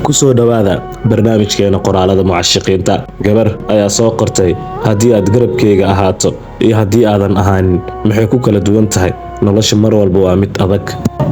kusoo dhawaada barnaamijkeena qoraalada mucashaqiinta. gabar ayaa soo qortay, haddii aad garabkeyga ahaato iyo haddii aadan ahaanin maxay ku kala duwan tahay. nolosha mar walba waa mid adag.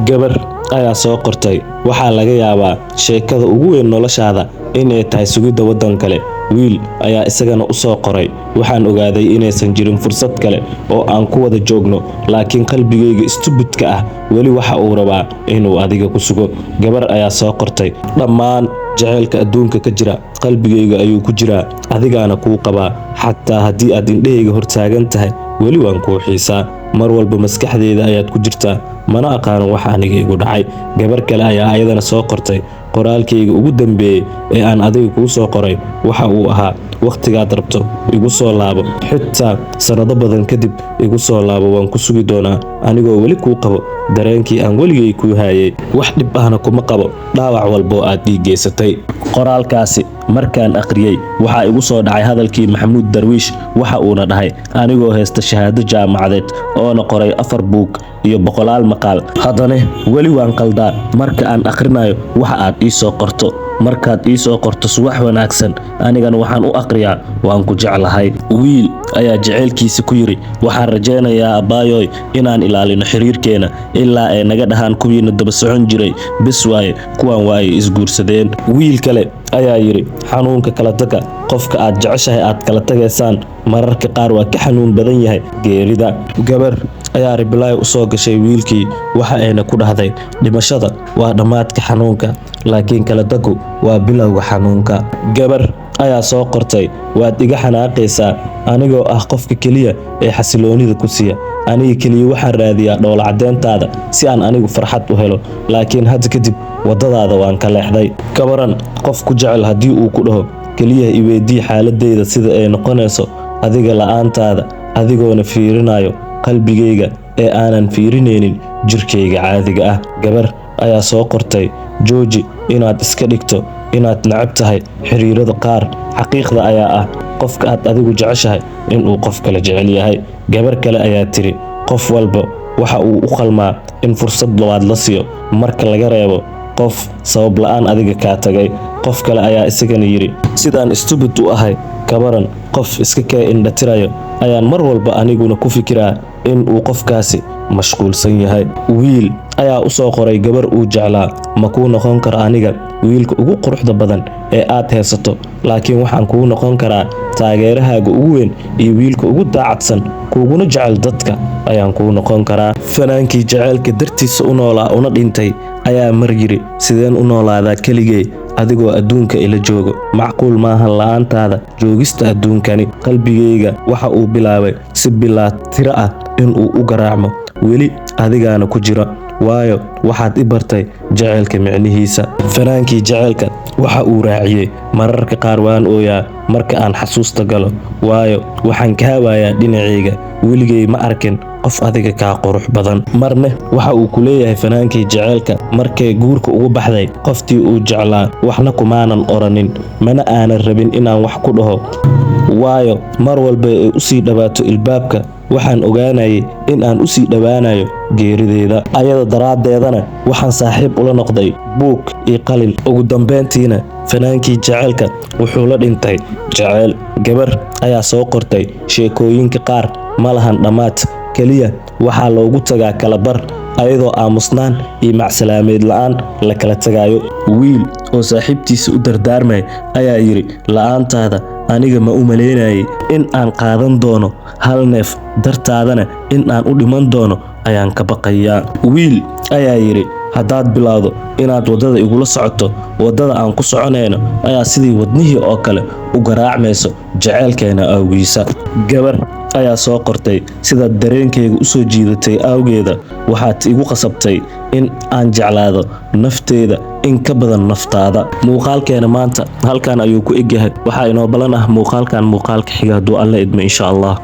gabar ayaa soo qortay, waxaa laga yaabaa sheekada ugu weyn noloshaada inay tahay sugidda waddan kale. wiil ayaa isagana u soo qoray, waxaan ogaaday inaysan jirin fursad kale oo aan ku wada joogno, laakiin qalbigayga istubidka ah weli waxa uu rabaa inuu adiga ku sugo. gabar ayaa soo qortay, dhammaan jaceylka adduunka ka jira qalbigayga ayuu ku jiraa, adigaana kuu qabaa. xataa haddii aad indhahayga hortaagan tahay weli waan kuu xiisaa. mar walba maskaxdeeda ayaad ku jirtaa, mana aqaano wax aniga igu dhacay. gabar kale ayaa ayadana soo qortay, qoraalkayga ugu dambeeyey ee aan adiga kuu soo qoray waxa uu ahaa, wakhtigaad rabto igu soo laabo, xitaa sannado badan kadib igu soo laabo, waan ku sugi doonaa anigoo weli kuu qabo dareenkii aan weligay kuu haayay. wax dhib ahna kuma qabo dhaawac walboo aad dhiigeysatay. qoraalkaasi markaan akhriyey waxaa igu soo dhacay hadalkii Maxamuud Darwiish, waxa uuna dhahay, anigoo haysta shahaado jaamacadeed oona qoray 4 buug iyo 100 maqaal, haddana weli waan qaldaa marka aan akhrinayo waxa aad ii soo qorto. markaad ii soo qorto subax wanaagsan, anigana waxaan u aqriyaa waan ku jeclahay. wiil ayaa jaceylkiisa ku yiri, waxaan rajaynayaa abbaayoy inaan ilaalino xiriirkeena ilaa ay naga dhahaan kuwiina daba socon jiray bis waaye, kuwan waa ay isguursadeen. wiil kale ayaa yiri, xanuunka kala taga qofka aad jeceshahay aad kala tagaysaan mararka qaar waa ka xanuun badan yahay geerida. gabar ayaa reply u soo gashay wiilkii, waxa ayna ku dhahday, dhimashada waa dhammaadka xanuunka, laakiin kala tagu waa bilowga xanuunka. gabar ayaa soo qortay, waad iga xanaaqaysaa anigoo ah qofka keliya ee xasiloonida ku siiya. aniga keliya waxaan raadiyaa dhoola caddeyntaada si aan anigu farxad u helo, laakiin hadda kadib waddadaada waan ka leexday. ka waran qof ku jecel haddii uu ku dhaho, keliya i weydii xaaladeyda sida ay noqonayso adiga la'aantaada, adigoona fiirinayo qalbigayga ee aanan fiirinaynin jirkayga caadiga ah. gabar ayaa soo qortay, jooji inaad iska dhigto inaad necab tahay xiriirada qaar. xaqiiqda ayaa ah qofka aad adigu jeceshahay inuu qof kale jecel yahay. gabar kale ayaa tiri, qof walba waxa uu u qalmaa in fursad labaad la siiyo marka laga reebo qof sabab la'aan adiga kaa tagay. qof kale ayaa isagana yiri, sidaan istubid u ahay kabaran qof iska kee indhatirayo ayaan mar walba aniguna ku fikiraa in uu qofkaasi mashquulsan yahay. wiil ayaa u soo qoray, gabar uu jeclaa ma kuu noqon karo aniga wiilka ugu quruxda badan ee aad haysato, laakiin waxaan kuu noqon karaa taageerahaaga ugu weyn iyo wiilka ugu daacadsan kuuguna jecel dadka ayaan kuu noqon karaa. fanaankii jaceylka dartiisa u noolaa una dhintay ayaa mar yiri, sideen u noolaadaa keligay adigoo adduunka ila joogo, macquul maahan la'aantaada joogista adduunkani. qalbigayga waxa uu bilaabay si bilaa tiro ah inuu u garaacmo, weli adigaana ku jira, waayo waxaad i bartay jaceylka micnihiisa. fanaankii jaceylka waxa uu raaciyey, mararka qaar waan ooyaa marka aan xasuusta galo, waayo waxaan ka hawaayaa dhinacayga, weligay ma arkin qof adiga kaa qurux badan. marne waxa uu ku leeyahay fanaankii jaceylka, markay guurka ugu baxday qoftii uu jeclaa waxna kumaanan oranin, mana aanan rabin inaan wax ku dhaho, waayo mar walba ay u sii dhawaato ilbaabka waxaan ogaanayay in aan u sii dhowaanayo geerideeda. ayada daraaddeedana waxaan saaxiib ula noqday buug iyo qalin. ugu dambeyntiina fanaankii jaceylka wuxuu la dhintay jaceyl. gabar ayaa soo qortay, sheekooyinka qaar ma lahan dhammaad, keliya waxaa loogu tagaa kala bar, ayadoo aamusnaan iyo macsalaameed la'aan la kala tagaayo. wiil oo saaxiibtiisa u dardaarmay ayaa yiri, la'aantaada aniga ma u malaynayay in aan qaadan doono hal neef, dartaadana in aan u dhiman doono ayaan ka baqayaa. wiil ayaa yiri, haddaad bilowdo inaad waddada igula socoto, waddada aan ku soconayno ayaa sidii wadnihii oo kale u garaacmayso jaceylkeena awgiisa. gabar ayaa soo qortay, sidaad dareenkayga u soo jiidatay awgeeda waxaad igu qasabtay in aan jeclaado nafteeda in ka badan naftaada. muuqaalkeena maanta halkan ayuu ku egyahay, waxaa inoo balan ah muuqaalkan muuqaalka xiga hadduu alla idmo insha Allah.